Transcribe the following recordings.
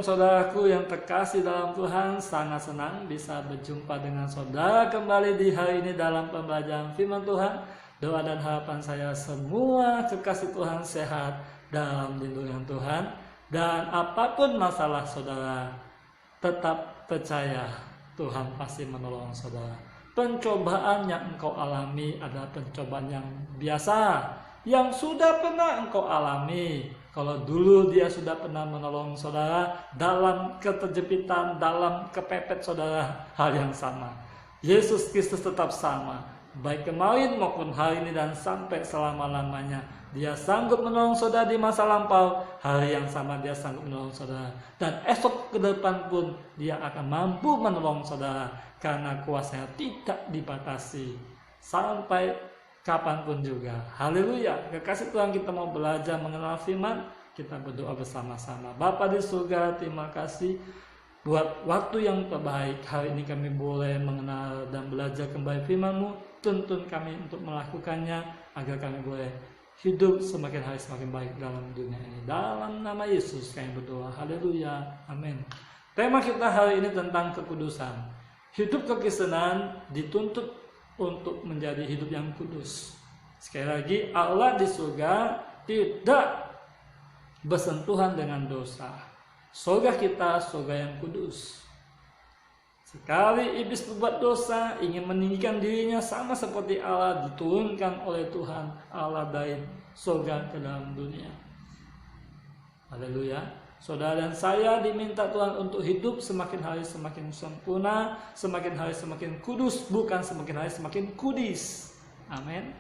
saudaraku yang terkasih dalam Tuhan, sangat senang bisa berjumpa dengan saudara kembali di hari ini dalam pembelajaran firman Tuhan. Doa dan harapan saya semua kekasih Tuhan sehat dalam lindungan Tuhan. Dan apapun masalah saudara, tetap percaya Tuhan pasti menolong saudara. Pencobaan yang engkau alami adalah pencobaan yang biasa, yang sudah pernah engkau alami. Kalau dulu dia sudah pernah menolong saudara dalam keterjepitan, dalam kepepet saudara, hal yang sama. Yesus Kristus tetap sama, baik kemarin maupun hari ini dan sampai selama-lamanya. Dia sanggup menolong saudara di masa lampau, hari yang sama dia sanggup menolong saudara. Dan esok ke depan pun dia akan mampu menolong saudara, karena kuasanya tidak dibatasi sampai kapanpun juga. Haleluya. Kekasih Tuhan, kita mau belajar mengenal firman. Kita berdoa bersama-sama. Bapa di surga, terima kasih buat waktu yang terbaik. Hari ini kami boleh mengenal dan belajar kembali firman-Mu. Tuntun kami untuk melakukannya agar kami boleh hidup semakin hari semakin baik dalam dunia ini. Dalam nama Yesus kami berdoa. Haleluya. Amin. Tema kita hari ini tentang kekudusan. Hidup kekristenan dituntut untuk menjadi hidup yang kudus. Sekali lagi, Allah di surga tidak bersentuhan dengan dosa. Surga kita surga yang kudus. Sekali iblis berbuat dosa, ingin meninggikan dirinya sama seperti Allah, diturunkan oleh Tuhan Allah dari surga ke dalam dunia. Haleluya. Saudara dan saya diminta Tuhan untuk hidup semakin hari semakin sempurna, semakin hari semakin kudus, bukan semakin hari semakin kudis. Amin.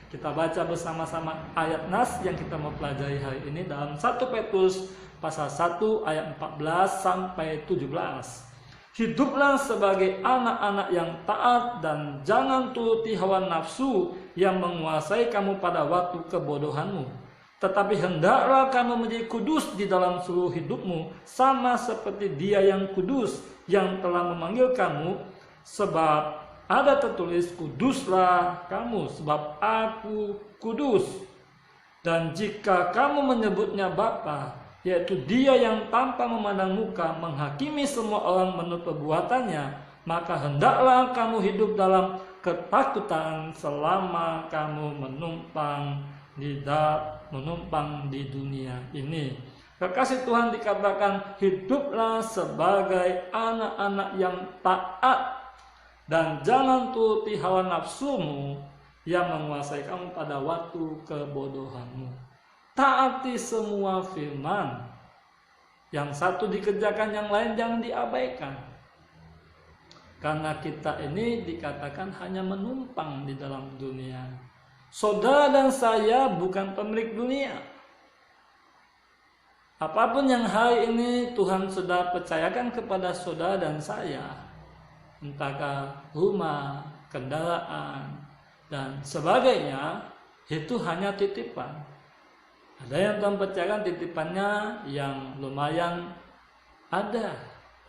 Kita baca bersama-sama ayat nas yang kita mau pelajari hari ini dalam 1 Petrus pasal 1 ayat 14 sampai 17. Hiduplah sebagai anak-anak yang taat dan jangan turuti hawa nafsu yang menguasai kamu pada waktu kebodohanmu. Tetapi hendaklah kamu menjadi kudus di dalam seluruh hidupmu, sama seperti Dia yang kudus, yang telah memanggil kamu. Sebab ada tertulis, kuduslah kamu, sebab aku kudus. Dan jika kamu menyebutnya Bapa, yaitu Dia yang tanpa memandang muka menghakimi semua orang menurut perbuatannya, maka hendaklah kamu hidup dalam ketakutan selama kamu menumpang di dunia ini. Kekasih Tuhan, dikatakan hiduplah sebagai anak-anak yang taat dan jangan turuti hawa nafsumu yang menguasai kamu pada waktu kebodohanmu. Taati semua firman. Yang satu dikerjakan, yang lain jangan diabaikan. Karena kita ini dikatakan hanya menumpang di dalam dunia. Saudara dan saya bukan pemilik dunia. Apapun yang hari ini Tuhan sudah percayakan kepada saudara dan saya, entahkah rumah, kendaraan, dan sebagainya, itu hanya titipan. Ada yang Tuhan percayakan titipannya yang lumayan ada,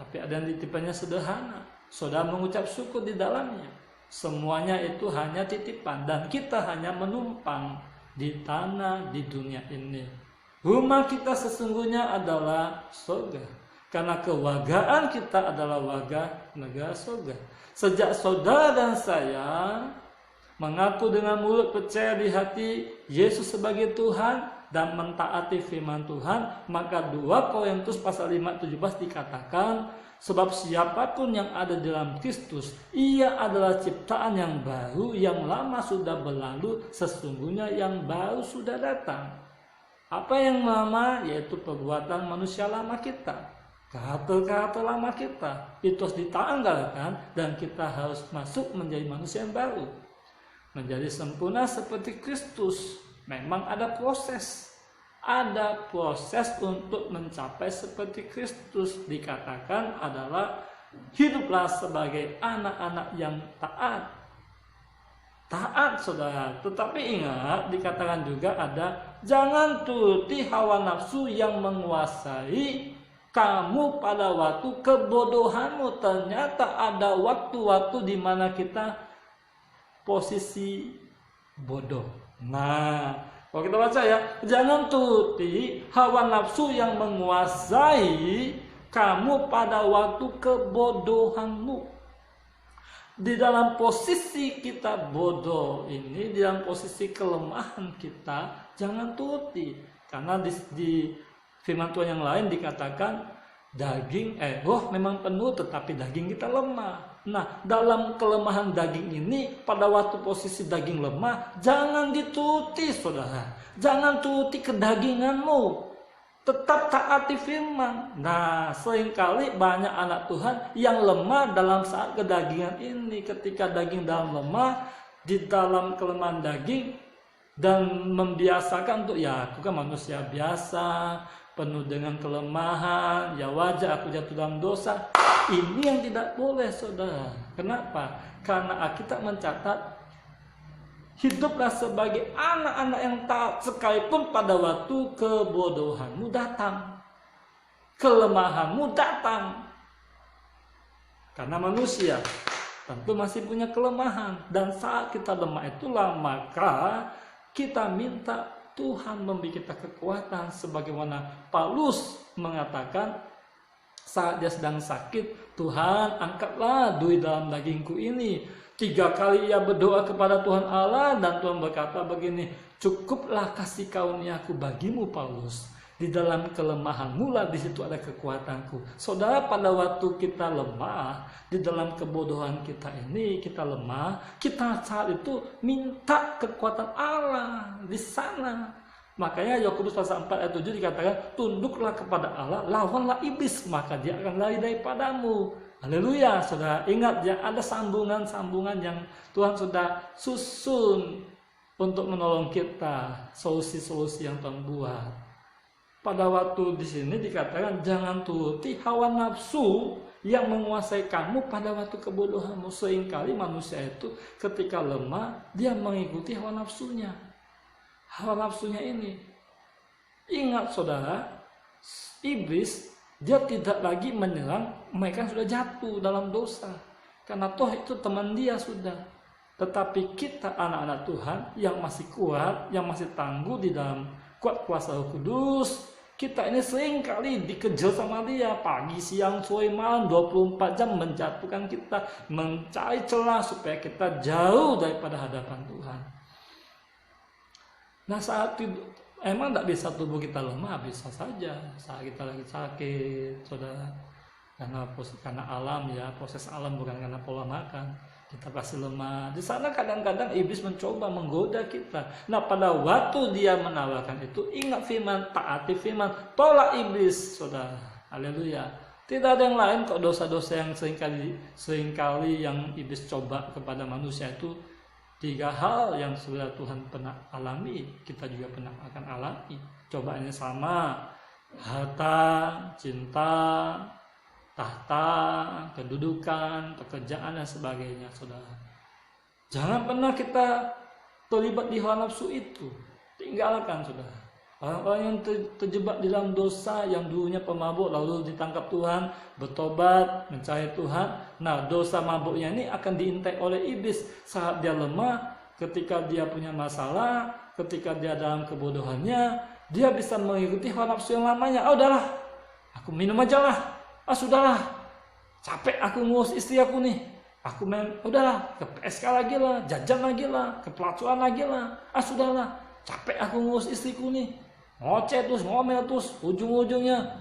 tapi ada yang titipannya sederhana. Saudara mengucap syukur di dalamnya. Semuanya itu hanya titipan dan kita hanya menumpang di tanah di dunia ini. Rumah kita sesungguhnya adalah surga, karena kewargaan kita adalah warga negara surga. Sejak saudara dan saya mengaku dengan mulut, percaya di hati Yesus sebagai Tuhan dan mentaati firman Tuhan, maka 2 Korintus pasal 5:17 dikatakan, sebab siapapun yang ada dalam Kristus, ia adalah ciptaan yang baru, yang lama sudah berlalu, sesungguhnya yang baru sudah datang. Apa yang lama? Yaitu perbuatan manusia lama kita, karakter lama kita. Itu harus ditanggalkan dan kita harus masuk menjadi manusia yang baru, menjadi sempurna seperti Kristus. Memang ada proses. Ada proses untuk mencapai seperti Kristus. Dikatakan adalah hiduplah sebagai anak-anak yang taat. Taat saudara. Tetapi ingat, dikatakan juga ada jangan turuti hawa nafsu yang menguasai kamu pada waktu kebodohanmu. Ternyata ada waktu-waktu di mana kita posisi bodoh. Nah, kalau kita baca ya, jangan turuti hawa nafsu yang menguasai kamu pada waktu kebodohanmu. Di dalam posisi kita bodoh ini, di dalam posisi kelemahan kita, jangan turuti. Karena di firman Tuhan yang lain dikatakan daging, roh memang penuh tetapi daging kita lemah. Nah, dalam kelemahan daging ini, pada waktu posisi daging lemah, jangan dituruti saudara. Jangan turuti kedaginganmu. Tetap taati firman. Nah, seringkali banyak anak Tuhan yang lemah dalam saat kedagingan ini. Ketika daging dalam lemah, di dalam kelemahan daging, dan membiasakan untuk, ya aku kan manusia biasa, penuh dengan kelemahan, ya wajar aku jatuh dalam dosa. Ini yang tidak boleh saudara. Kenapa? Karena Alkitab mencatat, hiduplah sebagai anak-anak yang taat sekalipun pada waktu kebodohanmu datang, kelemahanmu datang. Karena manusia tentu masih punya kelemahan, dan saat kita lemah itulah maka kita minta Tuhan memberi kita kekuatan, sebagaimana Paulus mengatakan saat dia sedang sakit, Tuhan angkatlah duri dalam dagingku ini. 3 kali ia berdoa kepada Tuhan Allah, dan Tuhan berkata begini, cukuplah kasih karuniaku bagimu Paulus. Di dalam kelemahanmu lah di situ ada kekuatanku. Saudara, pada waktu kita lemah, di dalam kebodohan kita ini, kita lemah, kita saat itu minta kekuatan Allah di sana. Makanya Yakobus pasal 4 ayat 7 dikatakan, tunduklah kepada Allah, lawanlah iblis, maka dia akan lari daripadamu. Haleluya, saudara. Ingat ya, ada sambungan-sambungan yang Tuhan sudah susun untuk menolong kita, solusi-solusi yang Tuhan buat. Pada waktu di sini dikatakan jangan turuti hawa nafsu yang menguasai kamu pada waktu kebodohanmu. Seringkali manusia itu ketika lemah, dia mengikuti hawa nafsunya. Hawa nafsunya ini. Ingat saudara, iblis dia tidak lagi menyerang mereka yang sudah jatuh dalam dosa. Karena toh itu teman dia sudah. Tetapi kita anak-anak Tuhan yang masih kuat, yang masih tangguh di dalam kuat kuasa Roh Kudus, kita ini sering kali dikejar sama dia, pagi, siang, sore, malam, 24 jam menjatuhkan kita, mencari celah supaya kita jauh daripada hadapan Tuhan. Nah, saat itu emang tidak bisa tubuh kita lemah, bisa saja saat kita lagi sakit, saudara. Karena alam ya, proses alam, bukan karena pola makan. Kita pasti lemah. Di sana kadang-kadang iblis mencoba menggoda kita. Nah, pada waktu dia menawarkan itu, ingat firman, taati firman, tolak iblis, saudara. Haleluya. Tidak ada yang lain kok. Dosa-dosa yang seringkali yang iblis coba kepada manusia itu 3 hal yang sudah Tuhan pernah alami, kita juga pernah akan alami. Cobaannya sama, harta, cinta, tahta, kedudukan, pekerjaan, dan sebagainya, saudara. Jangan pernah kita terlibat di hawa nafsu itu. Tinggalkan, saudara. Orang-orang yang terjebak di dalam dosa, yang dulunya pemabuk lalu ditangkap Tuhan, bertobat, mencari Tuhan. Nah, dosa mabuknya ini akan diintai oleh iblis saat dia lemah, ketika dia punya masalah, ketika dia dalam kebodohannya, dia bisa mengikuti hawa nafsu yang lamanya. Oh, udahlah, aku minum aja lah. Ah, sudahlah, capek aku ngurus istri aku nih. Aku main, udahlah, ke PSK lagi lah, jajan lagi lah, ke pelacuran lagi lah. Ah, sudahlah, capek aku ngurus istriku nih. Ngoceh terus, ngomel terus, ujung-ujungnya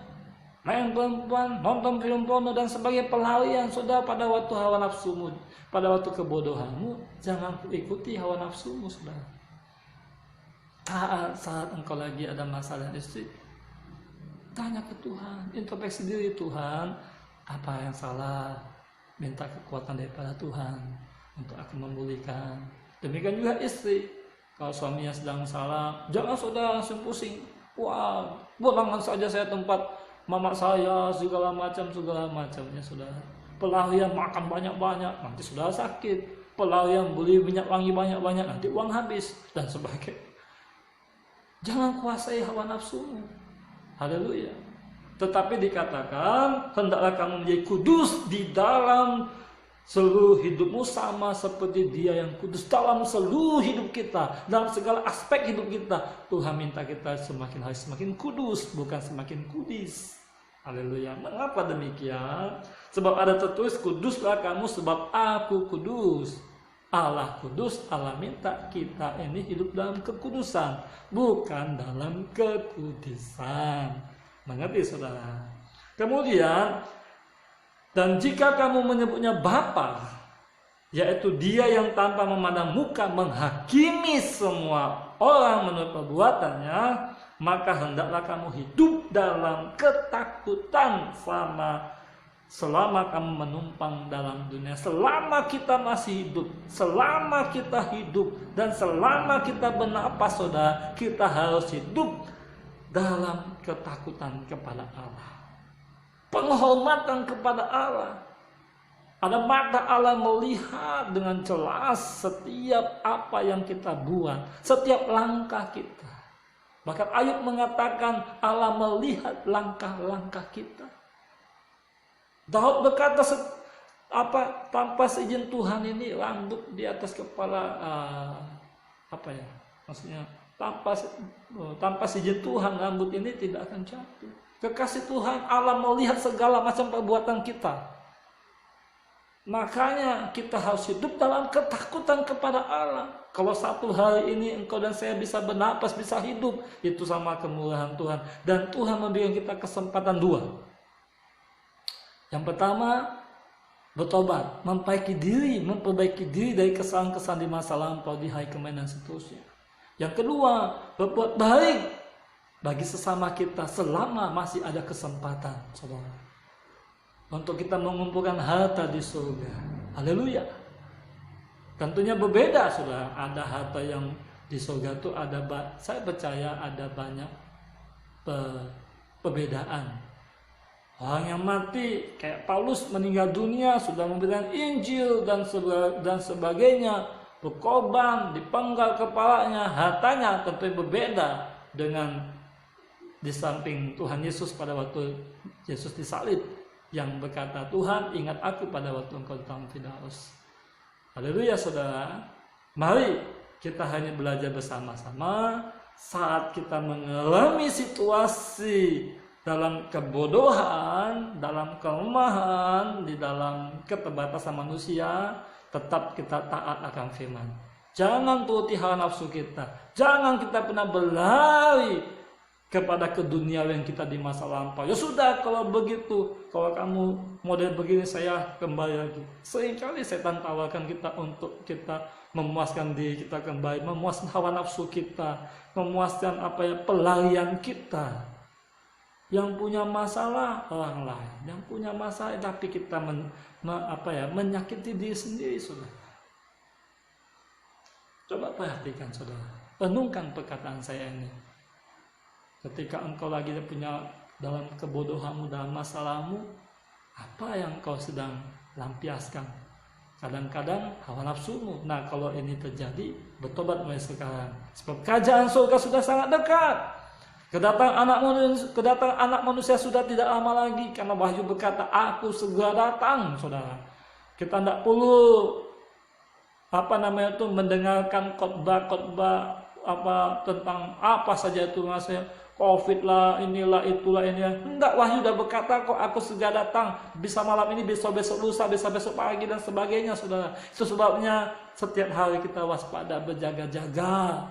main perempuan, nonton film porno, dan sebagai pelarian. Saudara, pada waktu hawa nafsumu, pada waktu kebodohanmu, jangan ikuti hawa nafsumu, saudara. Saat engkau lagi ada masalah istri, tanya ke Tuhan, introspeksi diri. Tuhan, apa yang salah? Minta kekuatan daripada Tuhan untuk aku memulihkan. Demikian juga istri, kalau suaminya sedang salah, jangan saudara langsung pusing. Wah, pulangan saja saya tempat mama saya, segala macamnya, saudara. Pelarian makan banyak-banyak, nanti saudara sakit. Pelarian beli minyak wangi banyak-banyak, nanti uang habis, dan sebagainya. Jangan kuasai hawa nafsumu. Haleluya. Tetapi dikatakan, hendaklah kamu menjadi kudus di dalam seluruh hidupmu, sama seperti Dia yang kudus dalam seluruh hidup kita, dalam segala aspek hidup kita. Tuhan minta kita semakin hari semakin kudus, bukan semakin kudis. Haleluya. Mengapa demikian? Sebab ada tertulis, kuduslah kamu sebab aku kudus. Allah kudus, Allah minta kita ini hidup dalam kekudusan, bukan dalam kekudisan. Mengerti saudara? Kemudian, dan jika kamu menyebutnya Bapa, yaitu Dia yang tanpa memandang muka menghakimi semua orang menurut perbuatannya, maka hendaklah kamu hidup dalam ketakutan selama kamu menumpang dalam dunia. Selama kita masih hidup, selama kita hidup, dan selama kita bernapas, saudara, kita harus hidup dalam ketakutan kepada Allah, penghormatan kepada Allah. Ada mata Allah melihat dengan jelas setiap apa yang kita buat, setiap langkah kita. Bahkan Ayub mengatakan Allah melihat langkah-langkah kita. Daud berkata, tanpa seizin Tuhan ini rambut di atas kepala, maksudnya tanpa seizin Tuhan rambut ini tidak akan jatuh. Kekasih Tuhan, Allah melihat segala macam perbuatan kita. Makanya kita harus hidup dalam ketakutan kepada Allah. Kalau satu hari ini engkau dan saya bisa bernapas, bisa hidup, itu sama kemurahan Tuhan. Dan Tuhan memberikan kita kesempatan dua. Yang pertama, bertobat, memperbaiki diri dari kesalahan-kesalahan di masa lampau, di hari kemarin dan seterusnya. Yang kedua, berbuat baik bagi sesama kita selama masih ada kesempatan, saudara, untuk kita mengumpulkan harta di surga. Haleluya. Tentunya berbeda, saudara. Ada harta yang di surga itu saya percaya ada banyak perbedaan. Orang yang mati kayak Paulus meninggal dunia sudah memberikan Injil dan sebagainya, berkorban, dipenggal kepalanya, hartanya tentu berbeda dengan di samping Tuhan Yesus pada waktu Yesus disalib, yang berkata, Tuhan ingat aku pada waktu engkau di taman Firdaus. Haleluya saudara. Mari kita hanya belajar bersama-sama saat kita mengalami situasi dalam kebodohan, dalam kelemahan, di dalam keterbatasan manusia, tetap kita taat akan firman. Jangan turuti hawa nafsu kita. Jangan kita pernah berlari kepada keduniawian kita di masa lampau. Ya sudah, kalau begitu, kalau kamu model begini, saya kembali lagi. Seringkali setan tawarkan kita untuk kita memuaskan diri kita kembali, memuaskan hawa nafsu kita, memuaskan pelarian kita. Yang punya masalah orang lain, yang punya masalah tapi kita menyakiti diri sendiri, saudara. Coba perhatikan, saudara. Renungkan perkataan saya ini. Ketika engkau lagi punya dalam kebodohanmu, dalam masalahmu, apa yang engkau sedang lampiaskan? Kadang-kadang hawa nafsumu. Nah, kalau ini terjadi, bertobat mulai sekarang. Sebab kerajaan surga sudah sangat dekat. Kedatangan anak manusia sudah tidak lama lagi, karena Wahyu berkata, aku segera datang, saudara. Kita tidak perlu mendengarkan khotbah tentang apa saja itu, maksudnya COVID lah, inilah itulah ini. Enggak, Wahyu sudah berkata kok aku segera datang, bisa malam ini, besok lusa, bisa besok pagi dan sebagainya, saudara. Itu sebabnya setiap hari kita waspada, berjaga-jaga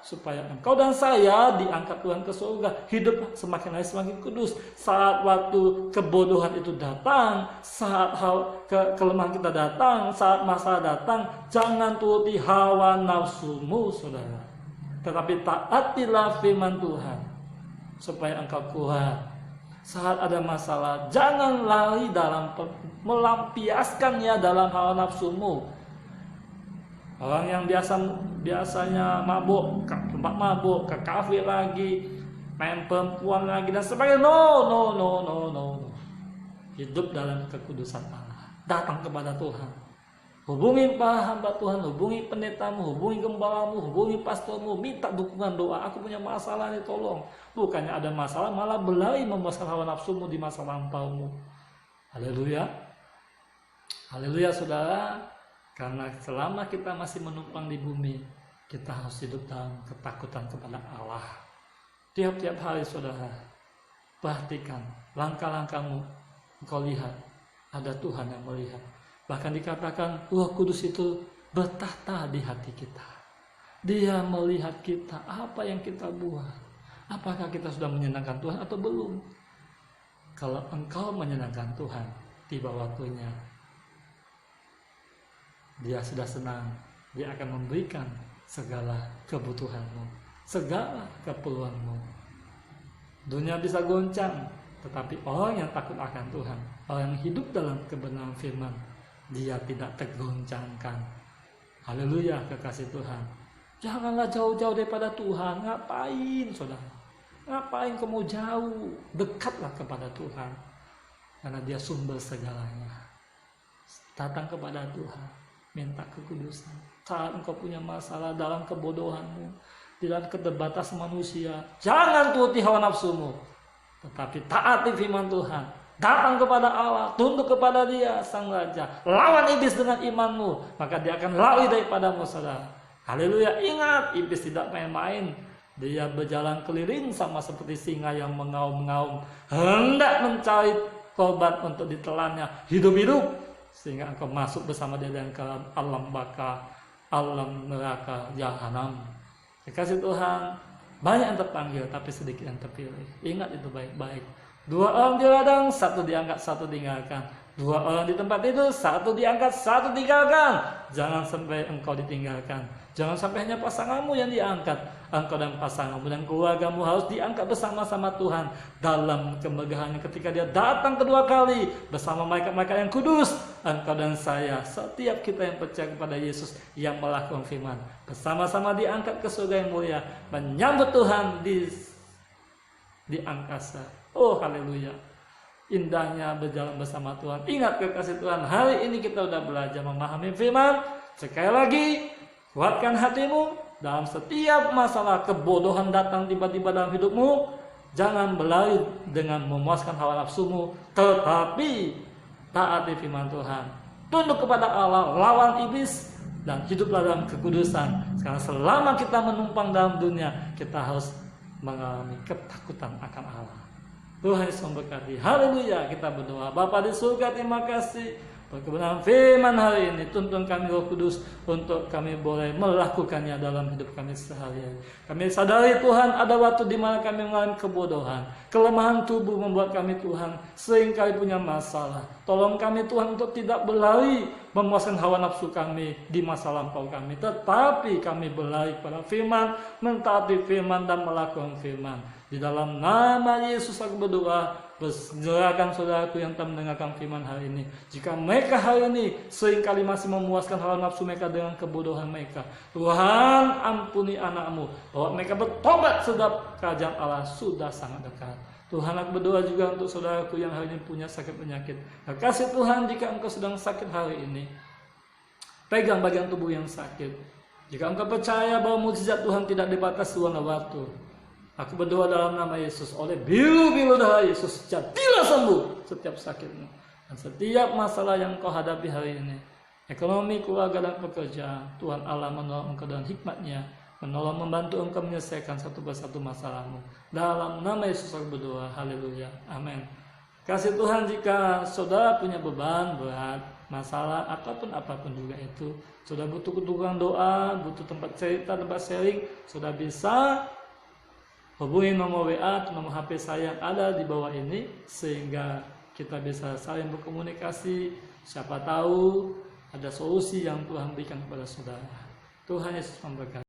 supaya engkau dan saya diangkat Tuhan ke surga, hidup semakin hari semakin kudus. Saat waktu kebodohan itu datang, saat kelemahan kita datang, saat masalah datang, jangan turuti hawa nafsumu, saudara, tetapi taatilah firman Tuhan supaya engkau kuat. Saat ada masalah, jangan lari dalam melampiaskannya dalam hawa nafsumu. Orang yang biasanya mabuk, ke tempat mabuk, ke kafe lagi, main perempuan lagi dan sebagainya. No. Hidup dalam kekudusan Allah. Datang kepada Tuhan. Hubungi para hamba Tuhan, hubungi pendetamu, hubungi gembalamu, hubungi pastormu, minta dukungan doa. Aku punya masalah nih, tolong. Bukannya ada masalah, malah berlari memuaskan hawa nafsumu di masa lampaumu. Haleluya. Haleluya, saudara. Karena selama kita masih menumpang di bumi, kita harus hidup dalam ketakutan kepada Allah. Tiap-tiap hari, saudara. perhatikan langkah-langkahmu, engkau lihat ada Tuhan yang melihat. Bahkan dikatakan Roh Kudus itu bertahta di hati kita. Dia melihat kita, apa yang kita buat. Apakah kita sudah menyenangkan Tuhan atau belum? Kalau engkau menyenangkan Tuhan, tiba waktunya Dia sudah senang. Dia akan memberikan segala kebutuhanmu, segala keperluanmu. Dunia bisa goncang, tetapi orang yang takut akan Tuhan, orang yang hidup dalam kebenaran firman, dia tidak tergoncangkan. Haleluya, kekasih Tuhan. Janganlah jauh-jauh daripada Tuhan. Ngapain, saudara? Ngapain kamu jauh? Dekatlah kepada Tuhan, karena Dia sumber segalanya. Datang kepada Tuhan, minta kekudusan. Saat engkau punya masalah dalam kebodohanmu, di dalam keterbatasan manusia, jangan turuti hawa nafsumu, tetapi taati firman Tuhan. Datang kepada Allah, tunduk kepada Dia, Sang Raja. Lawan iblis dengan imanmu, maka dia akan lari daripadamu, saudara. Haleluya. Ingat, iblis tidak main-main. Dia berjalan keliling sama seperti singa yang mengaum-ngaum, hendak mencari korban untuk ditelannya hidup-hidup, sehingga engkau masuk bersama dia dengan ke alam baka, alam neraka jahanam. Kekasih Tuhan, banyak yang terpanggil tapi sedikit yang terpilih. Ingat itu baik-baik. 2 orang di ladang, 1 diangkat, 1 tinggalkan. 2 orang di tempat tidur, 1 diangkat, 1 tinggalkan. Jangan sampai engkau ditinggalkan. Jangan sampai hanya pasanganmu yang diangkat. Engkau dan pasanganmu dan keluargamu harus diangkat bersama-sama Tuhan dalam kemegahannya ketika Dia datang kedua kali bersama malaikat-malaikat yang kudus. Engkau dan saya, setiap kita yang percaya kepada Yesus yang melakukan firman, bersama-sama diangkat ke surga yang mulia, menyambut Tuhan di angkasa. Oh, haleluya. Indahnya berjalan bersama Tuhan. Ingat, kekasih Tuhan, hari ini kita sudah belajar memahami firman. Sekali lagi, kuatkan hatimu. Dalam setiap masalah kebodohan datang tiba-tiba dalam hidupmu, jangan berlari dengan memuaskan hawa nafsumu, tetapi taati firman Tuhan. Tunduk kepada Allah, lawan iblis, dan hiduplah dalam kekudusan. Sekarang selama kita menumpang dalam dunia, kita harus mengalami ketakutan akan Allah. Tuhan Yesus memberkati. Haleluya. Kita berdoa. Bapa di surga, terima kasih kebenaran firman hari ini. Tuntun kami Roh Kudus untuk kami boleh melakukannya dalam hidup kami sehari-hari. Kami sadari Tuhan ada waktu di mana kami mengalami kebodohan, kelemahan tubuh membuat kami Tuhan seringkali punya masalah. Tolong kami Tuhan untuk tidak berlari memuaskan hawa nafsu kami di masa lampau kami, tetapi kami berlari kepada firman, mentaati firman dan melakukan firman. Di dalam nama Yesus aku berdoa, berserahkan saudaraku yang telah mendengarkan firman hari ini. Jika mereka hari ini seringkali masih memuaskan hawa nafsu mereka dengan kebodohan mereka, Tuhan ampuni anakmu, bahwa mereka bertobat sebab kerajaan Allah sudah sangat dekat. Tuhan, aku berdoa juga untuk saudaraku yang hari ini punya sakit penyakit. Kasih Tuhan, jika engkau sedang sakit hari ini, pegang bagian tubuh yang sakit. Jika engkau percaya bahwa mukjizat Tuhan tidak dibatasi ruang dan waktu, aku berdoa dalam nama Yesus, oleh biru-biru darah Yesus, jadilah sembuh setiap sakitmu. Dan setiap masalah yang kau hadapi hari ini, ekonomi, keluarga, dan pekerjaan, Tuhan Allah menolong engkau dengan hikmat-Nya, menolong membantu engkau menyelesaikan satu persatu masalahmu. Dalam nama Yesus aku berdoa, haleluya, amin. Kasih Tuhan, jika saudara punya beban berat, masalah, ataupun apapun juga itu, saudara butuh dukungan doa, butuh tempat cerita, tempat sharing, saudara bisa hubungi nomor WA atau nomor HP saya yang ada di bawah ini, sehingga kita bisa saling berkomunikasi. Siapa tahu ada solusi yang Tuhan berikan kepada saudara. Tuhan Yesus memberkati.